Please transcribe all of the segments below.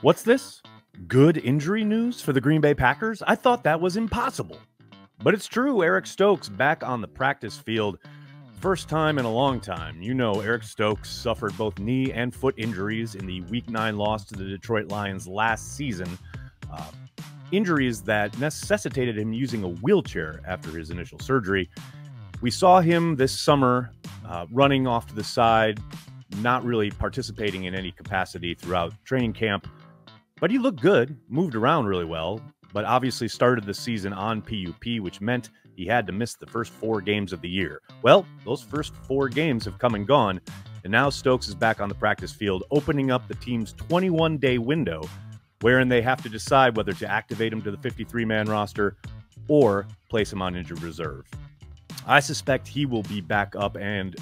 What's this? Good injury news for the Green Bay Packers? I thought that was impossible. But it's true. Eric Stokes back on the practice field. First time in a long time. You know, Eric Stokes suffered both knee and foot injuries in the Week 9 loss to the Detroit Lions last season. Injuries that necessitated him using a wheelchair after his initial surgery. We saw him this summer running off to the side, not really participating in any capacity throughout training camp. But he looked good, moved around really well, but obviously started the season on PUP, which meant he had to miss the first 4 games of the year. Well, those first 4 games have come and gone, and now Stokes is back on the practice field, opening up the team's 21-day window, wherein they have to decide whether to activate him to the 53-man roster or place him on injured reserve. I suspect he will be back up and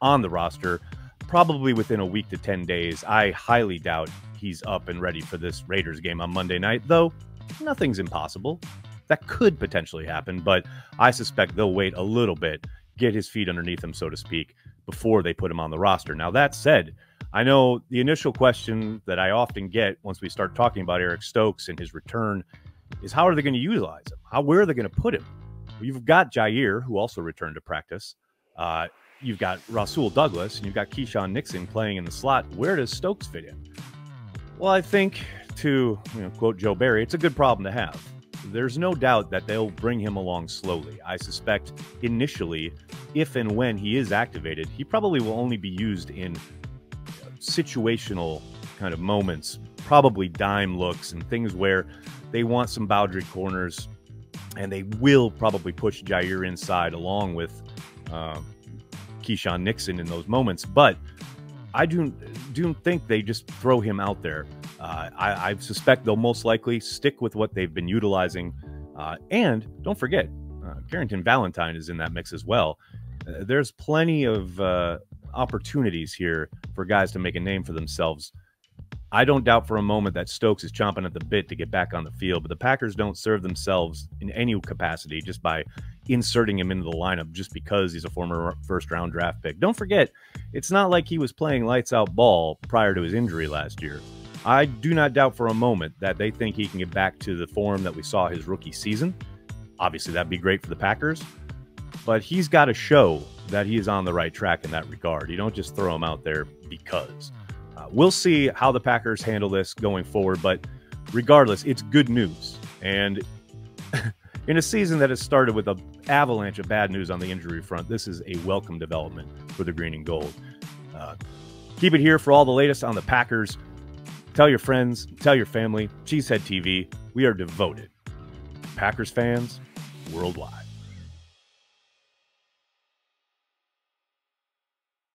on the roster probably within a week to 10 days. I highly doubt he's up and ready for this Raiders game on Monday night, though nothing's impossible. That could potentially happen, but I suspect they'll wait a little bit, get his feet underneath him, so to speak, before they put him on the roster. Now, that said, I know the initial question that I often get once we start talking about Eric Stokes and his return is, how are they going to utilize him? Where are they going to put him? Well, you've got Jair, who also returned to practice. You've got Rasul Douglas, and you've got Keyshawn Nixon playing in the slot. Where does Stokes fit in? Well, I think, to quote Joe Barry, it's a good problem to have. There's no doubt that they'll bring him along slowly. I suspect initially, if and when he is activated, he probably will only be used in situational kind of moments, probably dime looks and things where they want some boundary corners, and they will probably push Jair inside along with Keyshawn Nixon in those moments. But I do think they just throw him out there. I suspect they'll most likely stick with what they've been utilizing. And don't forget, Carrington Valentine is in that mix as well. There's plenty of opportunities here for guys to make a name for themselves. I don't doubt for a moment that Stokes is chomping at the bit to get back on the field, but the Packers don't serve themselves in any capacity just by inserting him into the lineup just because he's a former first-round draft pick. Don't forget, it's not like he was playing lights-out ball prior to his injury last year. I do not doubt for a moment that they think he can get back to the form that we saw his rookie season. Obviously, that'd be great for the Packers, but he's got to show that he is on the right track in that regard. You don't just throw him out there because. We'll see how the Packers handle this going forward, but regardless, it's good news. And in a season that has started with an avalanche of bad news on the injury front, this is a welcome development for the green and gold. Keep it here for all the latest on the Packers. Tell your friends, tell your family. Cheesehead TV, we are devoted Packers fans worldwide.